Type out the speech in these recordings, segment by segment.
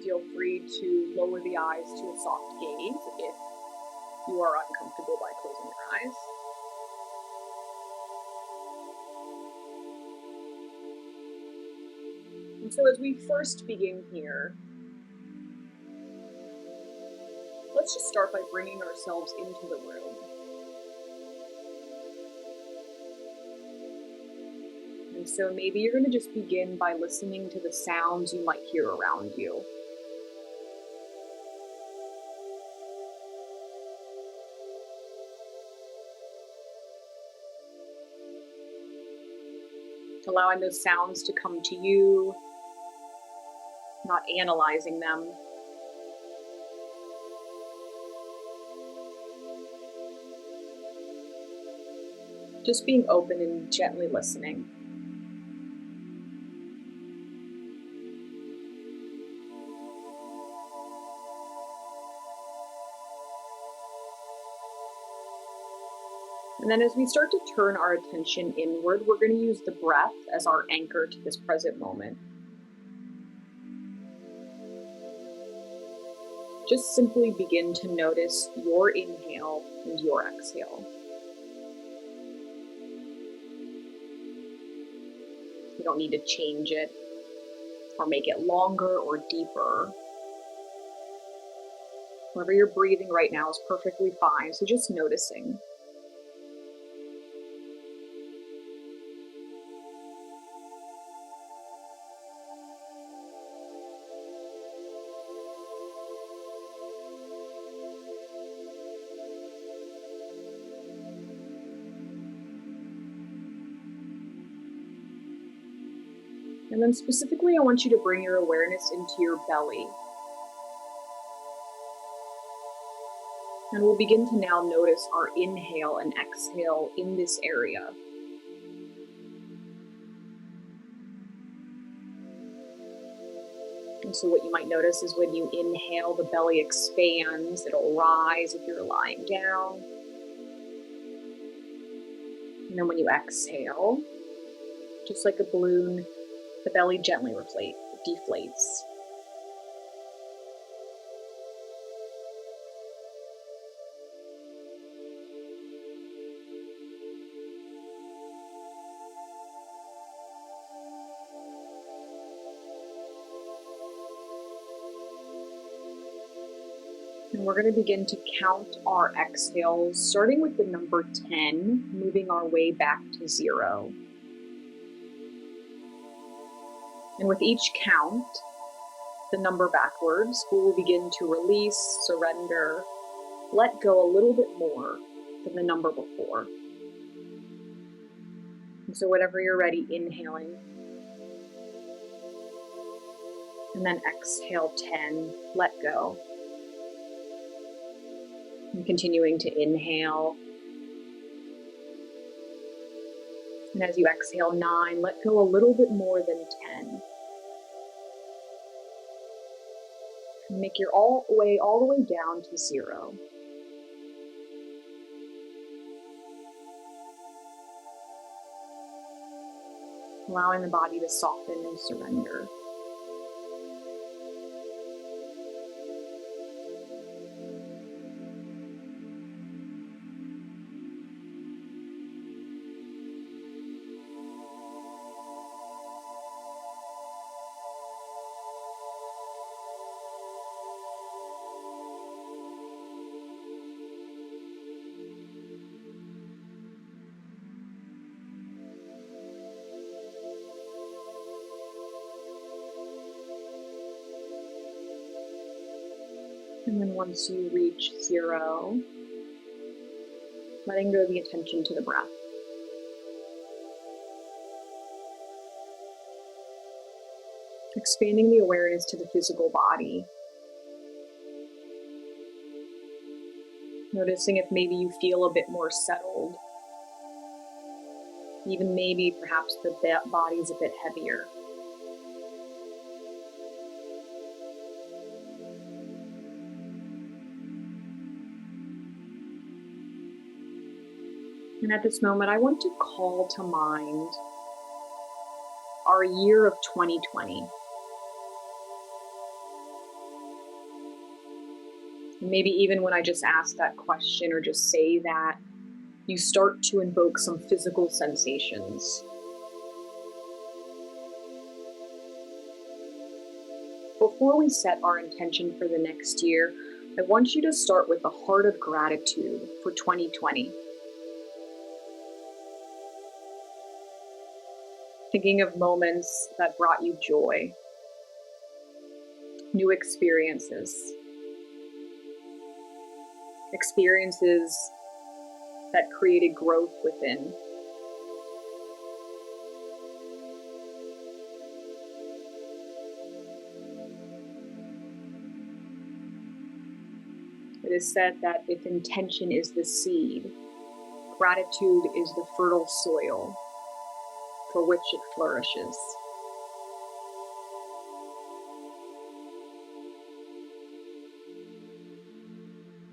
feel free to lower the eyes to a soft gaze if you are uncomfortable by closing your eyes. And so as we first begin here, let's just start by bringing ourselves into the room. And so maybe you're going to just begin by listening to the sounds you might hear around you. Allowing those sounds to come to you, not analyzing them. Just being open and gently listening. And then as we start to turn our attention inward, we're going to use the breath as our anchor to this present moment. Just simply begin to notice your inhale and your exhale. You don't need to change it or make it longer or deeper. Wherever you're breathing right now is perfectly fine, so just noticing. And then specifically, I want you to bring your awareness into your belly. And we'll begin to now notice our inhale and exhale in this area. And so what you might notice is when you inhale, the belly expands, it'll rise if you're lying down. And then when you exhale, just like a balloon, the belly gently deflates. And we're going to begin to count our exhales, starting with the number 10, moving our way back to 0. And with each count, the number backwards, we will begin to release, surrender, let go a little bit more than the number before. And so whenever you're ready, inhaling. And then exhale 10, let go. And continuing to inhale. And as you exhale 9, let go a little bit more than 10. And make your all the way down to 0. Allowing the body to soften and surrender. And then once you reach 0, letting go the attention to the breath. Expanding the awareness to the physical body. Noticing if maybe you feel a bit more settled. Even maybe perhaps the body's a bit heavier. And at this moment, I want to call to mind our year of 2020. Maybe even when I just ask that question or just say that, you start to invoke some physical sensations. Before we set our intention for the next year, I want you to start with a heart of gratitude for 2020. Thinking of moments that brought you joy, new experiences that created growth within. It is said that if intention is the seed, gratitude is the fertile soil for which it flourishes.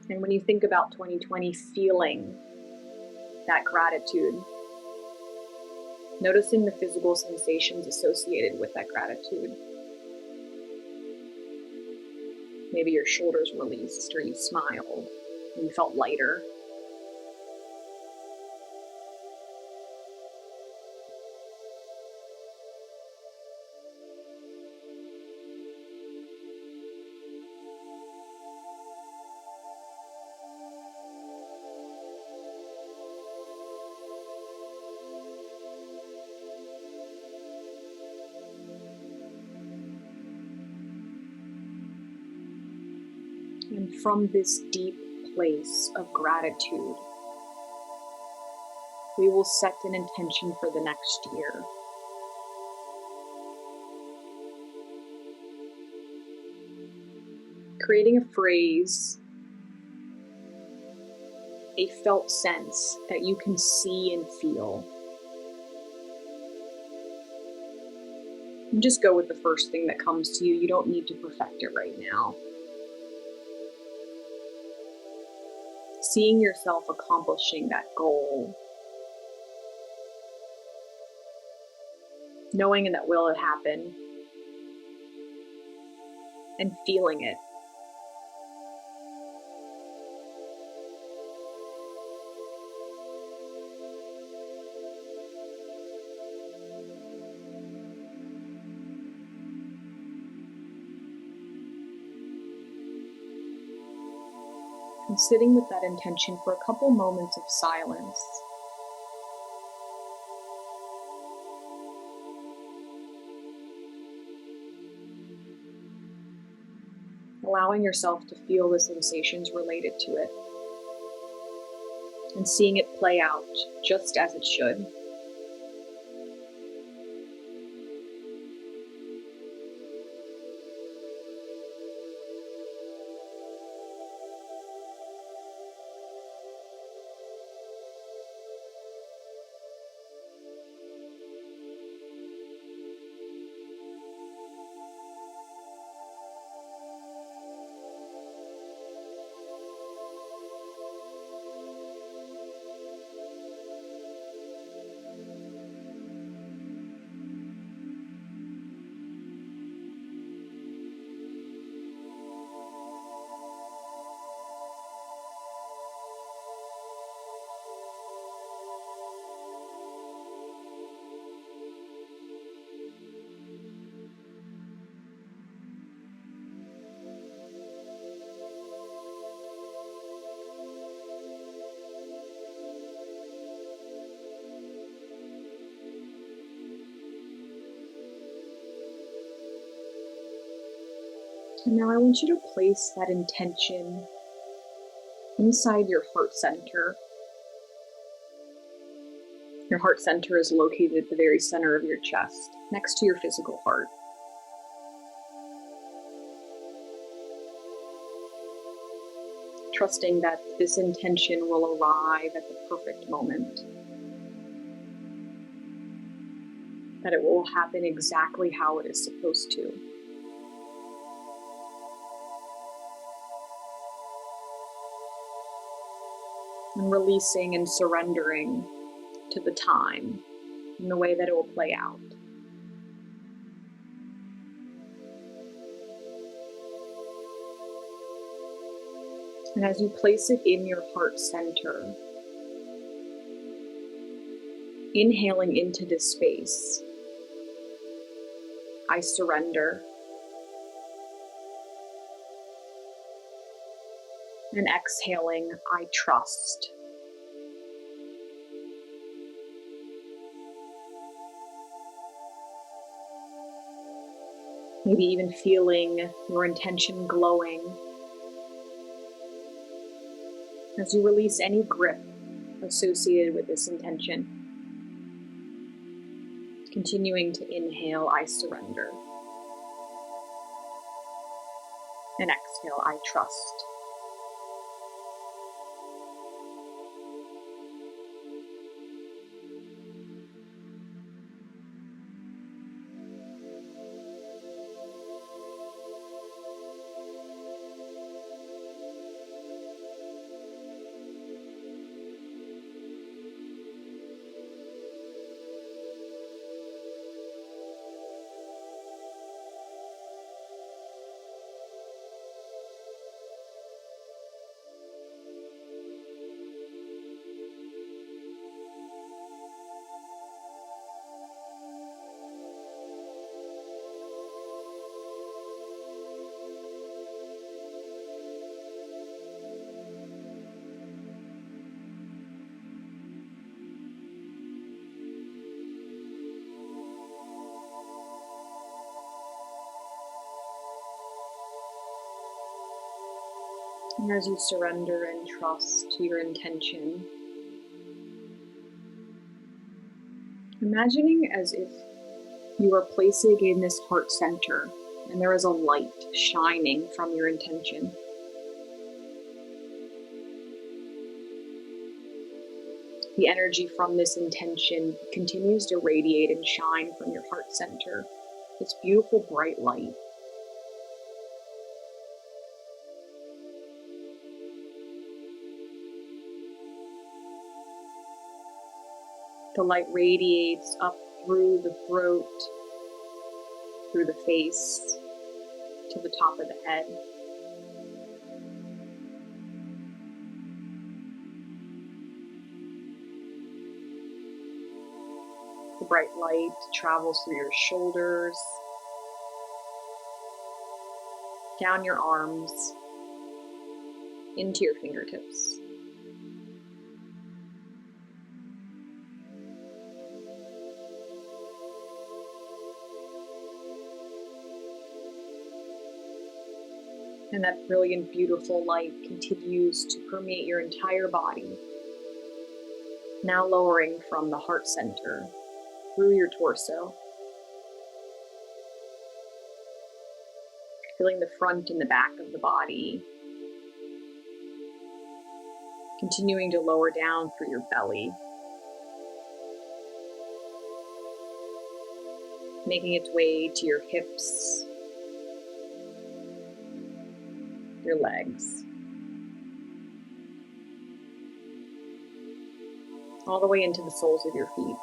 And when you think about 2020, feeling that gratitude, noticing the physical sensations associated with that gratitude. Maybe your shoulders released, or you smiled, and you felt lighter. And from this deep place of gratitude, we will set an intention for the next year. Creating a phrase, a felt sense that you can see and feel. And just go with the first thing that comes to you. You don't need to perfect it right now. Seeing yourself accomplishing that goal, knowing that will it happen, and feeling it. And sitting with that intention for a couple moments of silence. Allowing yourself to feel the sensations related to it. And seeing it play out just as it should. And now I want you to place that intention inside your heart center. Your heart center is located at the very center of your chest, next to your physical heart. Trusting that this intention will arrive at the perfect moment. That it will happen exactly how it is supposed to. And releasing and surrendering to the time and the way that it will play out. And as you place it in your heart center, inhaling into this space, I surrender. And exhaling, I trust. Maybe even feeling your intention glowing as you release any grip associated with this intention. Continuing to inhale, I surrender. And exhale, I trust. And as you surrender and trust to your intention, imagining as if you are placing in this heart center and there is a light shining from your intention. The energy from this intention continues to radiate and shine from your heart center, this beautiful bright light. The light radiates up through the throat, through the face, to the top of the head. The bright light travels through your shoulders, down your arms, into your fingertips. And that brilliant, beautiful light continues to permeate your entire body, now lowering from the heart center through your torso, filling the front and the back of the body, continuing to lower down through your belly, making its way to your hips, your legs, all the way into the soles of your feet.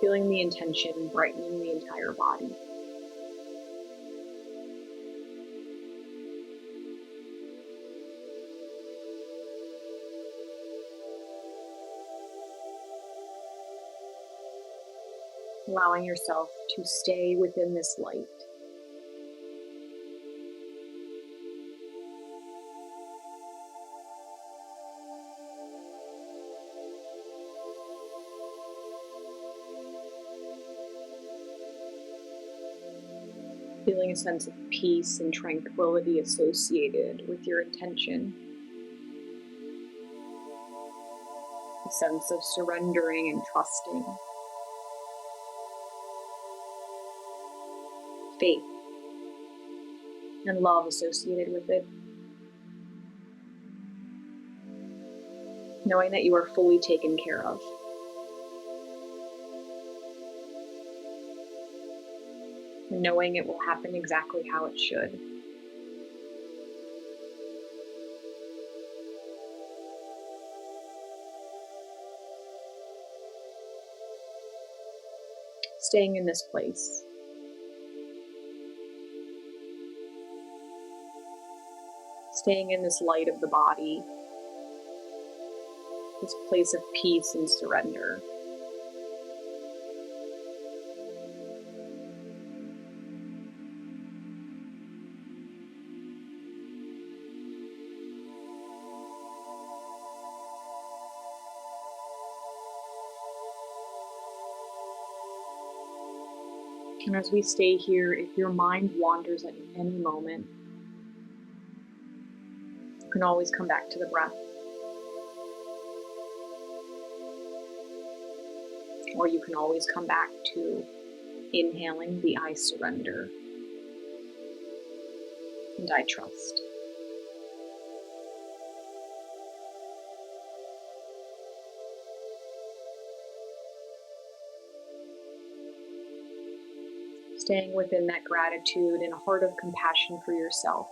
Feeling the intention brightening the entire body. Allowing yourself to stay within this light. Feeling a sense of peace and tranquility associated with your intention. A sense of surrendering and trusting. Faith and love associated with it. Knowing that you are fully taken care of. And knowing it will happen exactly how it should. Staying in this place. Staying in this light of the body, this place of peace and surrender. And as we stay here, if your mind wanders at any moment, you can always come back to the breath. Or you can always come back to inhaling the I surrender and I trust. Staying within that gratitude and a heart of compassion for yourself.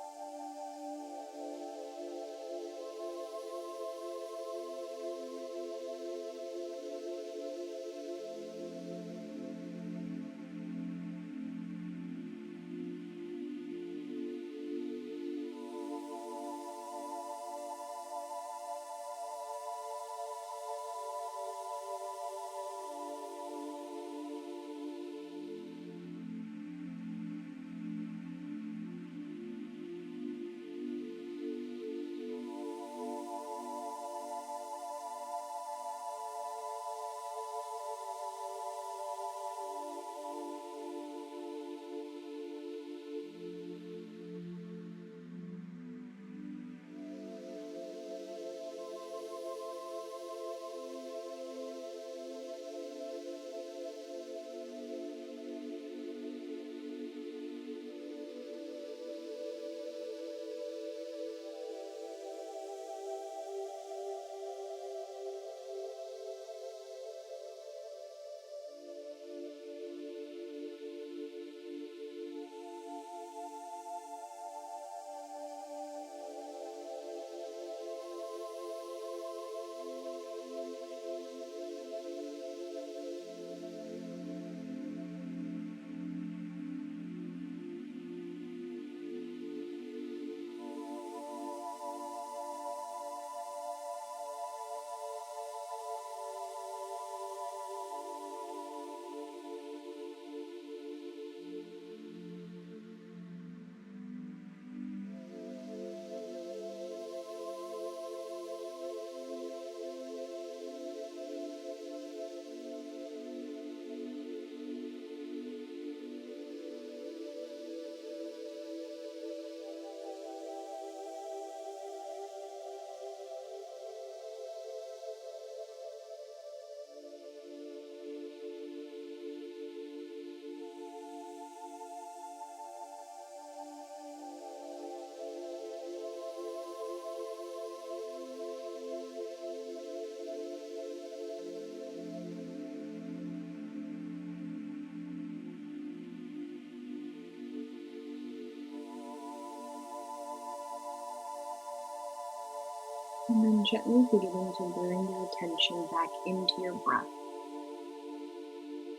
And then gently beginning to bring your attention back into your breath.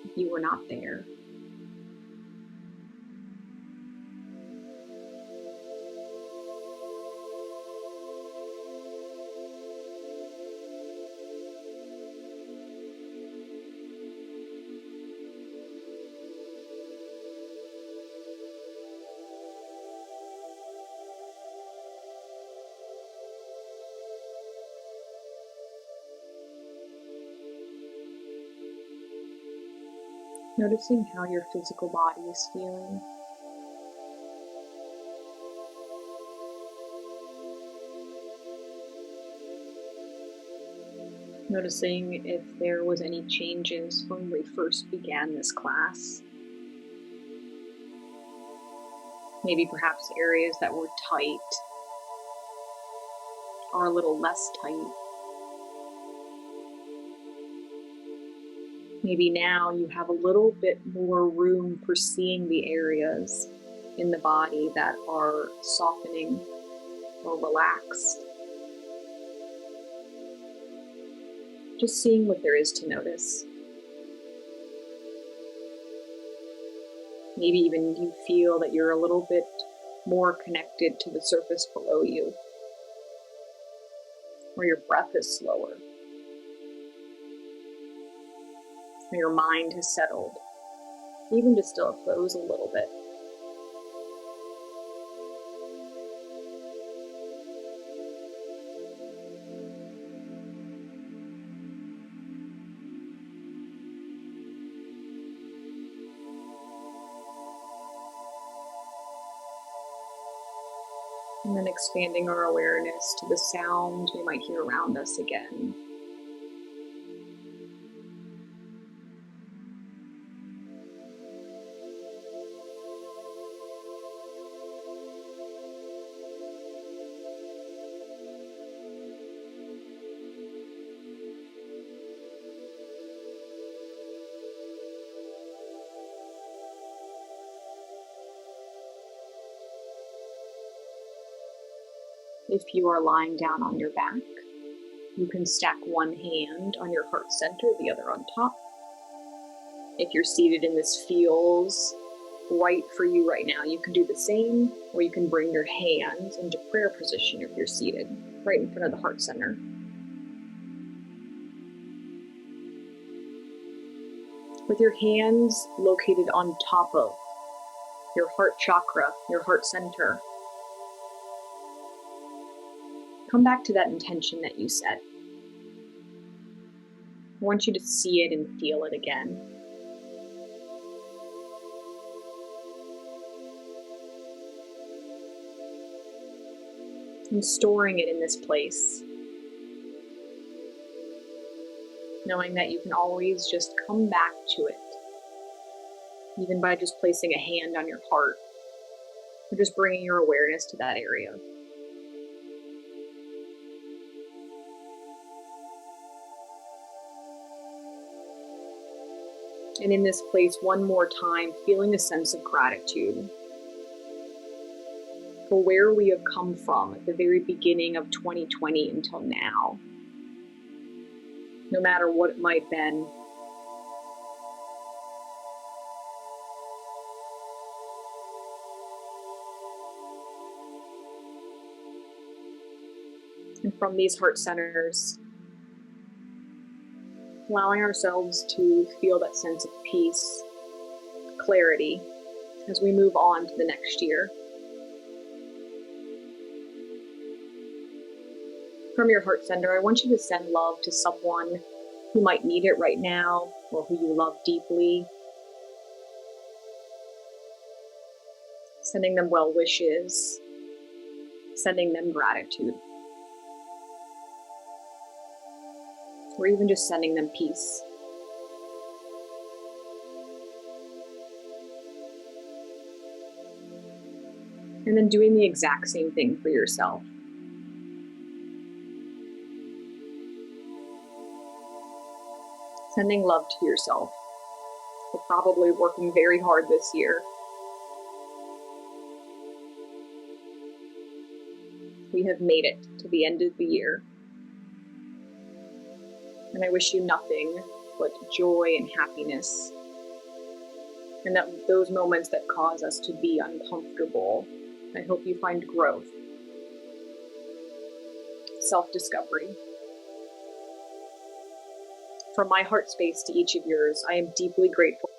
If you were not there. Noticing how your physical body is feeling. Noticing if there was any changes when we first began this class. Maybe perhaps areas that were tight or a little less tight. Maybe now you have a little bit more room for seeing the areas in the body that are softening or relaxed. Just seeing what there is to notice. Maybe even you feel that you're a little bit more connected to the surface below you, or your breath is slower, or your mind has settled, even just still close a little bit. And then expanding our awareness to the sound we might hear around us again. If you are lying down on your back, you can stack one hand on your heart center, the other on top. If you're seated and this feels right for you right now, you can do the same, or you can bring your hands into prayer position if you're seated, right in front of the heart center. With your hands located on top of your heart chakra, your heart center, come back to that intention that you set. I want you to see it and feel it again. And storing it in this place, knowing that you can always just come back to it, even by just placing a hand on your heart, or just bringing your awareness to that area. And in this place, one more time, feeling a sense of gratitude for where we have come from at the very beginning of 2020 until now. No matter what it might have been. And from these heart centers, allowing ourselves to feel that sense of peace, clarity, as we move on to the next year. From your heart center, I want you to send love to someone who might need it right now, or who you love deeply. Sending them well wishes, sending them gratitude, or even just sending them peace. And then doing the exact same thing for yourself. Sending love to yourself. You're probably working very hard this year. We have made it to the end of the year. And I wish you nothing but joy and happiness. And that those moments that cause us to be uncomfortable, I hope you find growth, self-discovery. From my heart space to each of yours, I am deeply grateful